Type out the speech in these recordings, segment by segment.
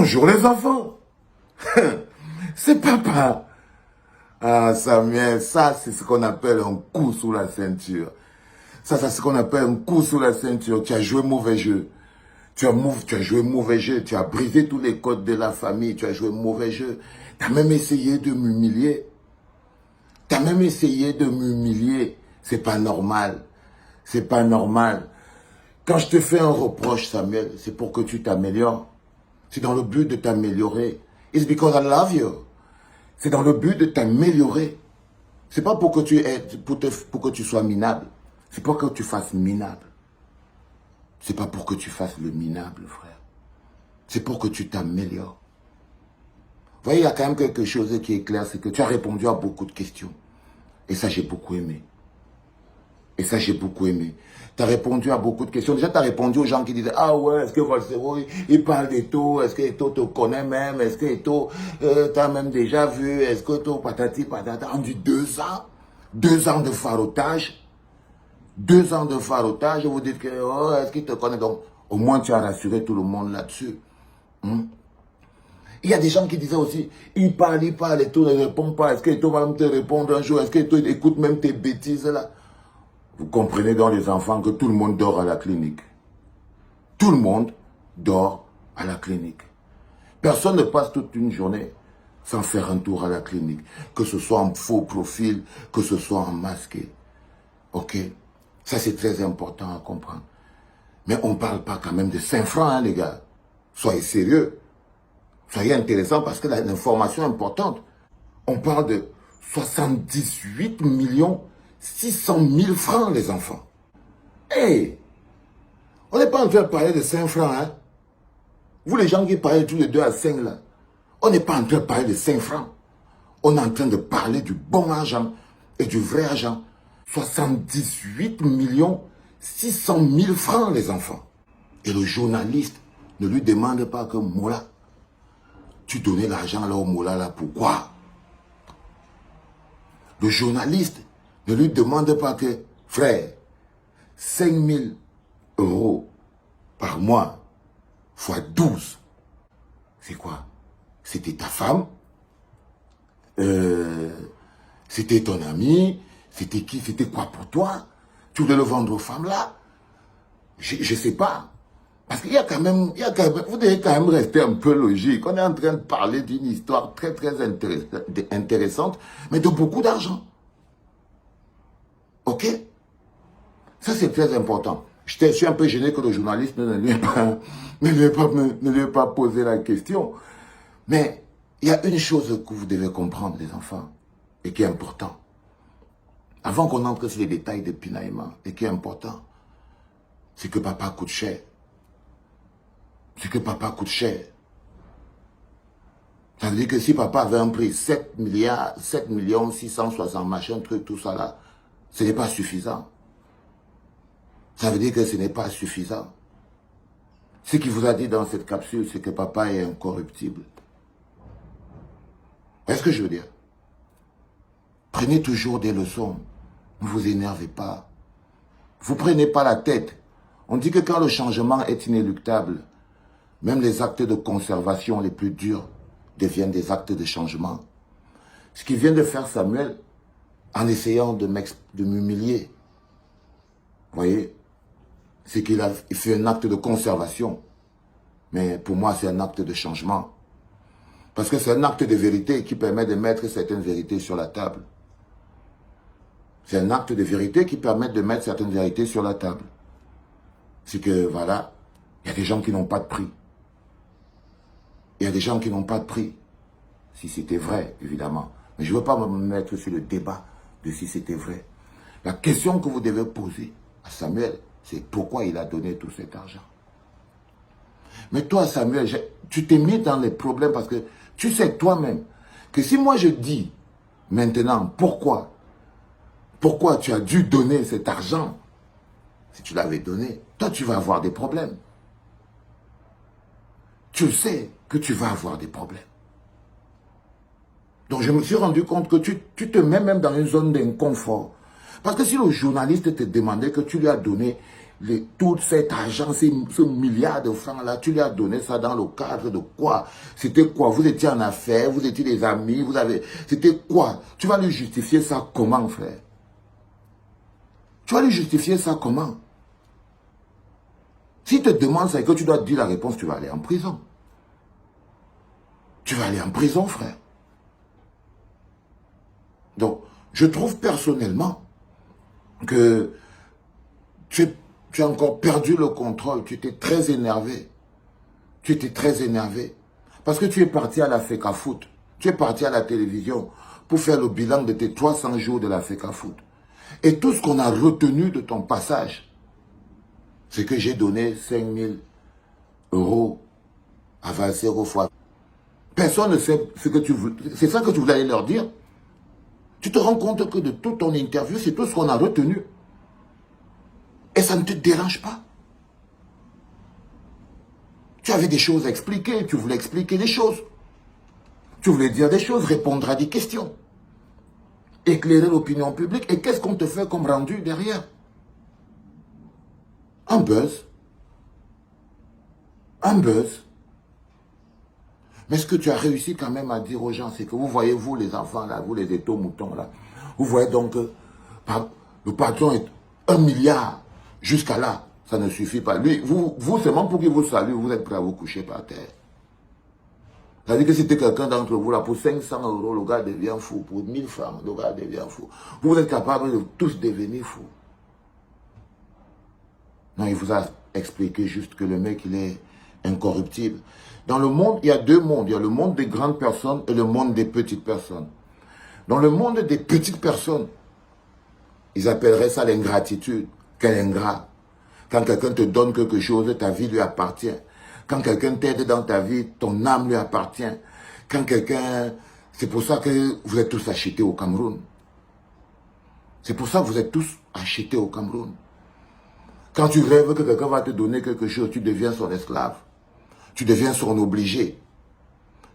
Bonjour les enfants. C'est papa. Ah Samuel, ça c'est ce qu'on appelle un coup sous la ceinture. Ça c'est ce qu'on appelle un coup sous la ceinture. Tu as joué mauvais jeu. Tu as joué mauvais jeu. Tu as brisé tous les codes de la famille. Tu as joué mauvais jeu. Tu as même essayé de m'humilier. Tu as même essayé de m'humilier. C'est pas normal. C'est pas normal. Quand je te fais un reproche, Samuel, c'est pour que tu t'améliores. C'est dans le but de t'améliorer. It's because I love you. C'est dans le but de t'améliorer. C'est pas pour que tu aies, pour que tu sois minable. C'est pour que tu fasses minable. C'est pas pour que tu fasses le minable, frère. C'est pour que tu t'améliores. Vous voyez, il y a quand même quelque chose qui est clair, c'est que tu as répondu à beaucoup de questions. Et ça, j'ai beaucoup aimé. Et ça, j'ai beaucoup aimé. Tu as répondu à beaucoup de questions. Déjà, tu as répondu aux gens qui disaient, ah ouais, est-ce que Volsero, il parle d'Eto? Est-ce que Eto te connaît même? Est-ce que Eto, t'as même déjà vu? Est-ce que Eto, patati, patata, en dit 2 ans? 2 ans de farotage? 2 ans de farotage, vous dites que, oh, est-ce qu'il te connaît? Donc, au moins, tu as rassuré tout le monde là-dessus. Il y a des gens qui disaient aussi, il parle, Eto ne répond pas. Est-ce que Eto va même te répondre un jour? Est-ce que Eto écoute même tes bêtises là? Vous comprenez dans les enfants que tout le monde dort à la clinique. Tout le monde dort à la clinique. Personne ne passe toute une journée sans faire un tour à la clinique. Que ce soit en faux profil, que ce soit en masqué. Ok? Ça, c'est très important à comprendre. Mais on ne parle pas quand même de 5 francs, hein, les gars. Soyez sérieux. Soyez intéressants parce que l'information est importante. On parle de 78 600 000 francs, les enfants. Hey! On n'est pas en train de parler de 5 francs, hein? Vous, les gens qui parlent tous les 2 à 5, là, on n'est pas en train de parler de 5 francs. On est en train de parler du bon argent et du vrai argent. 78 600 000 francs, les enfants. Et le journaliste ne lui demande pas que, Mola, tu donnais l'argent là au Mola, là, pourquoi? Le journaliste ne lui demande pas que, frère, 5 000 € par mois, fois 12, c'est quoi? C'était ta femme? C'était ton ami? C'était qui? C'était quoi pour toi? Tu voulais le vendre aux femmes là? Je ne sais pas. Parce qu'il y a quand même, vous devez quand même rester un peu logique. On est en train de parler d'une histoire très intéressante, mais de beaucoup d'argent. Ok? Ça, c'est très important. Je suis un peu gêné que le journaliste ne lui ait pas posé la question. Mais il y a une chose que vous devez comprendre, les enfants, et qui est important. Avant qu'on entre sur les détails de pinaillement, et qui est important, c'est que papa coûte cher. C'est que papa coûte cher. Ça veut dire que si papa avait un prix 7 millions 660, machin, truc, tout ça là, ce n'est pas suffisant. Ça veut dire que ce n'est pas suffisant. Ce qu'il vous a dit dans cette capsule, c'est que papa est incorruptible. Est-ce que je veux dire? Prenez toujours des leçons. Ne vous énervez pas. Vous prenez pas la tête. On dit que quand le changement est inéluctable, même les actes de conservation les plus durs deviennent des actes de changement. Ce qu'il vient de faire Samuel, en essayant de m'humilier, vous voyez, c'est qu'il fait un acte de conservation. Mais pour moi, c'est un acte de changement. Parce que c'est un acte de vérité qui permet de mettre certaines vérités sur la table. C'est un acte de vérité qui permet de mettre certaines vérités sur la table. C'est que, voilà, il y a des gens qui n'ont pas de prix. Il y a des gens qui n'ont pas de prix. Si c'était vrai, évidemment. Mais je ne veux pas me mettre sur le débat de si c'était vrai. La question que vous devez poser à Samuel, c'est pourquoi il a donné tout cet argent. Mais toi, Samuel, tu t'es mis dans les problèmes parce que tu sais toi-même que si moi je dis maintenant pourquoi tu as dû donner cet argent, si tu l'avais donné, toi tu vas avoir des problèmes. Tu sais que tu vas avoir des problèmes. Donc je me suis rendu compte que tu te mets même dans une zone d'inconfort. Parce que si le journaliste te demandait que tu lui as donné tout cet argent, ce milliard de francs-là, tu lui as donné ça dans le cadre de quoi? C'était quoi? Vous étiez en affaires, vous étiez des amis, c'était quoi? Tu vas lui justifier ça comment, frère? Tu vas lui justifier ça comment? S'il te demande ça et que tu dois dire la réponse, tu vas aller en prison. Tu vas aller en prison, frère. Donc, je trouve personnellement que tu as encore perdu le contrôle. Tu étais très énervé. Tu étais très énervé. Parce que tu es parti à la FECA Foot. Tu es parti à la télévision pour faire le bilan de tes 300 jours de la FECA Foot. Et tout ce qu'on a retenu de ton passage, c'est que j'ai donné 5 000 € à Valsero fois. Personne ne sait ce que tu veux. C'est ça que tu voulais aller leur dire. Tu te rends compte que de toute ton interview, c'est tout ce qu'on a retenu. Et ça ne te dérange pas. Tu avais des choses à expliquer, tu voulais expliquer des choses. Tu voulais dire des choses, répondre à des questions. Éclairer l'opinion publique. Et qu'est-ce qu'on te fait comme rendu derrière? Un buzz. Un buzz. Mais ce que tu as réussi quand même à dire aux gens, c'est que vous voyez, vous les enfants là, vous les étaux-moutons là, vous voyez donc que le patron est 1 milliard jusqu'à là. Ça ne suffit pas. Lui, vous seulement pour qu'il vous salue, vous êtes prêt à vous coucher par terre. C'est-à-dire que c'était quelqu'un d'entre vous là, pour 500 €, le gars devient fou. Pour 1000 francs, le gars devient fou. Vous êtes capable de tous devenir fous. Non, il vous a expliqué juste que le mec, il est incorruptible. Dans le monde, il y a deux mondes. Il y a le monde des grandes personnes et le monde des petites personnes. Dans le monde des petites personnes, ils appelleraient ça l'ingratitude. Quel ingrat. Quand quelqu'un te donne quelque chose, ta vie lui appartient. Quand quelqu'un t'aide dans ta vie, ton âme lui appartient. Quand quelqu'un... C'est pour ça que vous êtes tous achetés au Cameroun. C'est pour ça que vous êtes tous achetés au Cameroun. Quand tu rêves que quelqu'un va te donner quelque chose, tu deviens son esclave. Tu deviens son obligé.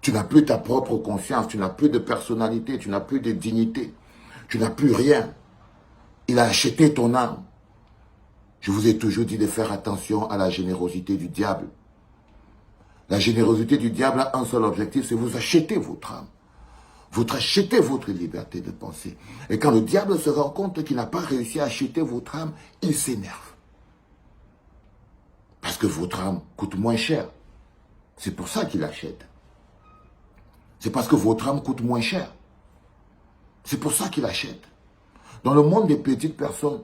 Tu n'as plus ta propre conscience, tu n'as plus de personnalité, tu n'as plus de dignité. Tu n'as plus rien. Il a acheté ton âme. Je vous ai toujours dit de faire attention à la générosité du diable. La générosité du diable a un seul objectif, c'est vous acheter votre âme. Vous achetez votre liberté de penser. Et quand le diable se rend compte qu'il n'a pas réussi à acheter votre âme, il s'énerve. Parce que votre âme coûte moins cher. C'est pour ça qu'il achète. C'est parce que votre âme coûte moins cher. C'est pour ça qu'il achète. Dans le monde des petites personnes,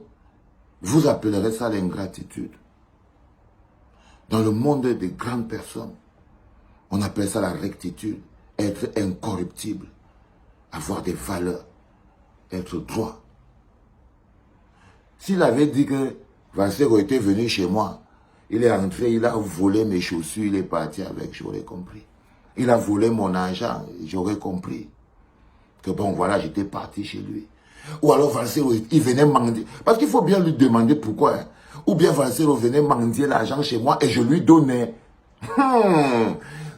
vous appellerez ça l'ingratitude. Dans le monde des grandes personnes, on appelle ça la rectitude, être incorruptible, avoir des valeurs, être droit. S'il avait dit que Valsero était venu chez moi, il est rentré, il a volé mes chaussures, il est parti avec, j'aurais compris. Il a volé mon argent, j'aurais compris. Que bon, voilà, j'étais parti chez lui. Ou alors Valsero, il venait mendier. Parce qu'il faut bien lui demander pourquoi. Hein. Ou bien Valsero venait mendier l'argent chez moi et je lui donnais.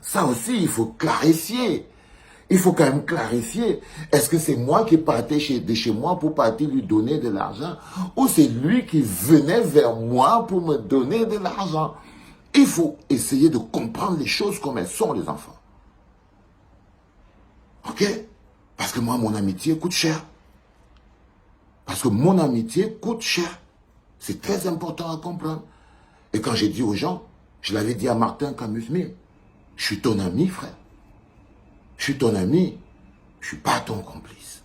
Ça aussi, il faut clarifier. Il faut quand même clarifier. Est-ce que c'est moi qui partais de chez moi pour partir lui donner de l'argent? Ou c'est lui qui venait vers moi pour me donner de l'argent? Il faut essayer de comprendre les choses comme elles sont, les enfants. Ok? Parce que moi, mon amitié coûte cher. Parce que mon amitié coûte cher. C'est très important à comprendre. Et quand j'ai dit aux gens, je l'avais dit à Martin Camus-Mille, je suis ton ami, frère. Je suis ton ami. Je ne suis pas ton complice.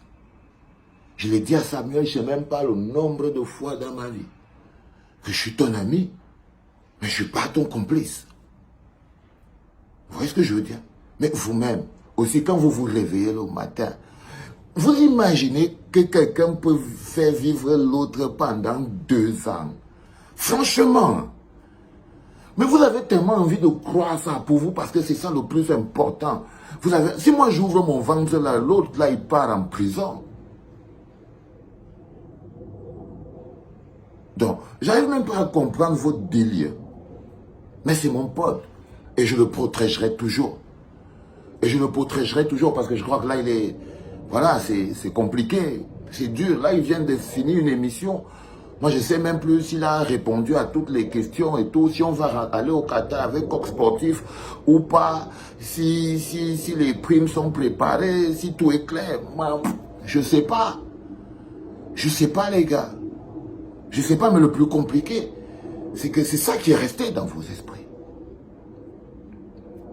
Je l'ai dit à Samuel, je ne sais même pas le nombre de fois dans ma vie que je suis ton ami, mais je ne suis pas ton complice. Vous voyez ce que je veux dire? Mais vous-même, aussi quand vous vous réveillez le matin, vous imaginez que quelqu'un peut faire vivre l'autre pendant 2 ans. Franchement. Mais vous avez tellement envie de croire ça pour vous parce que c'est ça le plus important. Si moi j'ouvre mon ventre là, l'autre là il part en prison. Donc, j'arrive même pas à comprendre votre délire. Mais c'est mon pote. Et je le protégerai toujours. Et je le protégerai toujours parce que je crois que là il est... Voilà, c'est compliqué, c'est dur. Là, il vient de finir une émission. Moi, je ne sais même plus s'il a répondu à toutes les questions et tout, si on va aller au Qatar avec Coq Sportif ou pas, si les primes sont préparées, si tout est clair. Moi, je ne sais pas. Je ne sais pas, les gars. Je ne sais pas, mais le plus compliqué, c'est que c'est ça qui est resté dans vos esprits.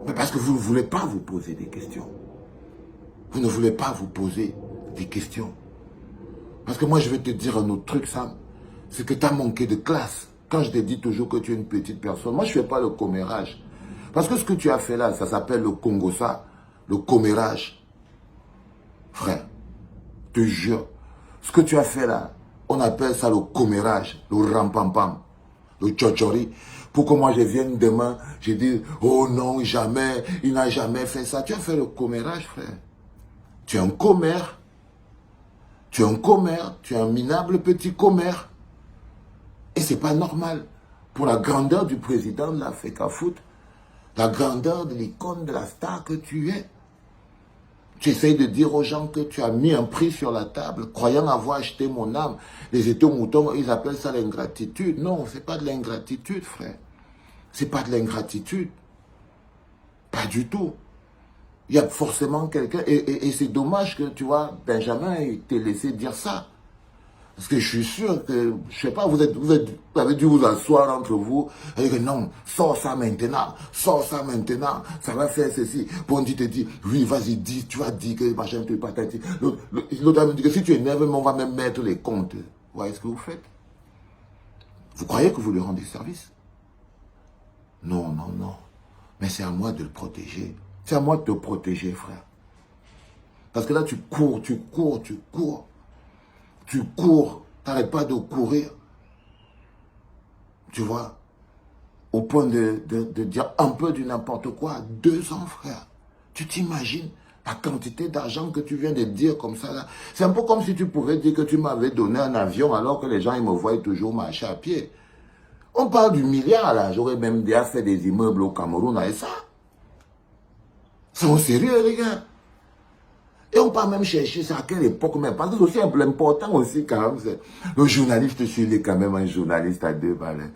Mais parce que vous ne voulez pas vous poser des questions. Vous ne voulez pas vous poser des questions. Parce que moi, je vais te dire un autre truc, Sam. C'est que tu as manqué de classe. Quand je te dis toujours que tu es une petite personne, moi, je ne fais pas le commérage. Parce que ce que tu as fait là, ça s'appelle le Congossa, le commérage. Frère, je te jure, ce que tu as fait là, on appelle ça le commérage, le rampampam, le tchotchori. Pour que moi je vienne demain, je dis, oh non, jamais, il n'a jamais fait ça. Tu as fait le commérage, frère. Tu es un commère. Tu es un commère, tu es un minable petit commère. Et c'est pas normal. Pour la grandeur du président de l'Africa Foot, la grandeur de l'icône de la star que tu es, tu essayes de dire aux gens que tu as mis un prix sur la table, croyant avoir acheté mon âme. Les étos-moutons, ils appellent ça l'ingratitude. Non, c'est pas de l'ingratitude, frère. C'est pas de l'ingratitude. Pas du tout. Il y a forcément quelqu'un, et c'est dommage que, tu vois, Benjamin t'ait laissé dire ça. Parce que je suis sûr que, je sais pas, vous avez dû vous asseoir entre vous et dire non, sors ça maintenant, ça va faire ceci. Bondi te dit, oui, vas-y, dis, tu vas dire que machin, tu es pas tati. L'autre me dit que si tu énerves, on va même mettre les comptes. Vous voyez ce que vous faites? Vous croyez que vous lui rendez service? Non, non, non. Mais c'est à moi de le protéger. C'est à moi de te protéger, frère. Parce que là, tu cours. Tu cours, t'arrêtes pas de courir. Tu vois, au point de dire un peu du n'importe quoi à 2 ans, frère. Tu t'imagines la quantité d'argent que tu viens de dire comme ça là. C'est un peu comme si tu pouvais dire que tu m'avais donné un avion alors que les gens ils me voient toujours marcher à pied. On parle du milliard là. J'aurais même déjà fait des immeubles au Cameroun avec ça. C'est au sérieux, les gars. Et on peut même chercher ça à quelle époque même. Parce que c'est aussi un peu important aussi quand même. Le journaliste, il est quand même un journaliste à 2 balles.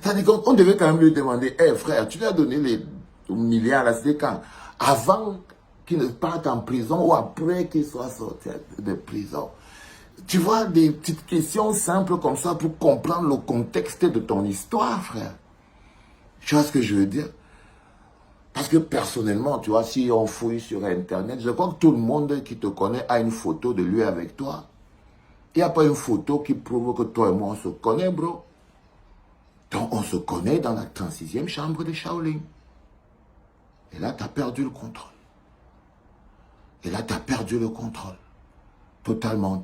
Ça dit qu'on devait quand même lui demander, hé frère, tu lui as donné les milliards là, c'était quand? Avant qu'il ne parte en prison ou après qu'il soit sorti de prison. Tu vois, des petites questions simples comme ça pour comprendre le contexte de ton histoire, frère. Tu vois ce que je veux dire? Parce que personnellement, tu vois, si on fouille sur Internet, je crois que tout le monde qui te connaît a une photo de lui avec toi. Il n'y a pas une photo qui prouve que toi et moi, on se connaît, bro. Donc, on se connaît dans la 36e chambre de Shaolin. Et là, tu as perdu le contrôle. Totalement,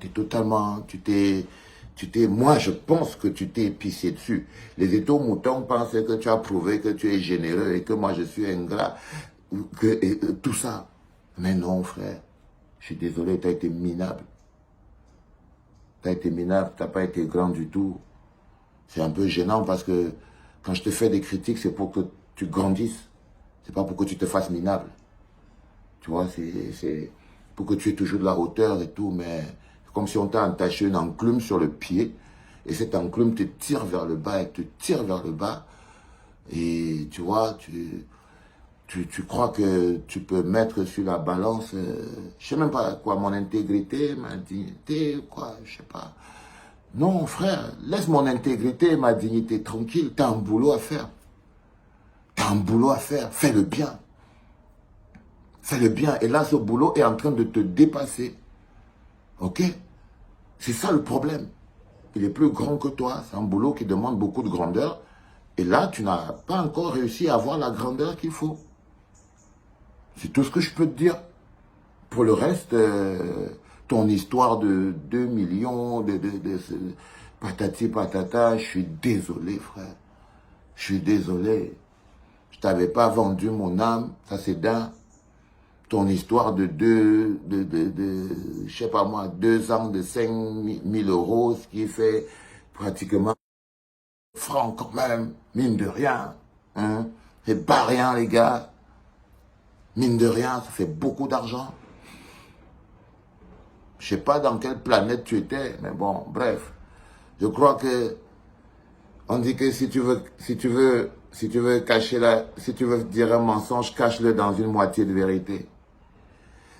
moi, je pense que tu t'es pissé dessus. Les étos-moutons pensaient que tu as prouvé que tu es généreux et que moi, je suis ingrat. Tout ça. Mais non, frère. Je suis désolé, tu as été minable. Tu n'as pas été grand du tout. C'est un peu gênant parce que quand je te fais des critiques, c'est pour que tu grandisses. C'est pas pour que tu te fasses minable. Tu vois, c'est pour que tu aies toujours de la hauteur et tout, mais c'est comme si on t'a attaché une enclume sur le pied, et cette enclume te tire vers le bas, et te tire vers le bas, et tu vois, tu crois que tu peux mettre sur la balance, je sais même pas quoi, mon intégrité, ma dignité, quoi, je sais pas. Non, frère, laisse mon intégrité et ma dignité tranquille, t'as un boulot à faire. Fais le bien. Fais le bien. Et là, ce boulot est en train de te dépasser. Ok? C'est ça le problème. Il est plus grand que toi. C'est un boulot qui demande beaucoup de grandeur. Et là, tu n'as pas encore réussi à avoir la grandeur qu'il faut. C'est tout ce que je peux te dire. Pour le reste, ton histoire de 2 millions, patati patata, je suis désolé, frère. Je suis désolé. Je t'avais pas vendu mon âme, ça c'est d'un. Ton histoire de je sais pas moi, 2 ans de 5 000 euros, ce qui fait pratiquement francs quand même, mine de rien. Hein? C'est pas rien, les gars. Mine de rien, ça fait beaucoup d'argent. Je sais pas dans quelle planète tu étais, mais bon, bref. Je crois que on dit que si tu veux dire un mensonge, cache-le dans une moitié de vérité.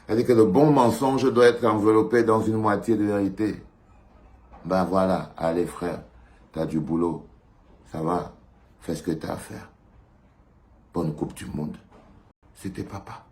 C'est-à-dire que le bon mensonge doit être enveloppé dans une moitié de vérité. Ben voilà, allez frère, t'as du boulot, ça va, fais ce que t'as à faire. Bonne Coupe du Monde. C'était papa.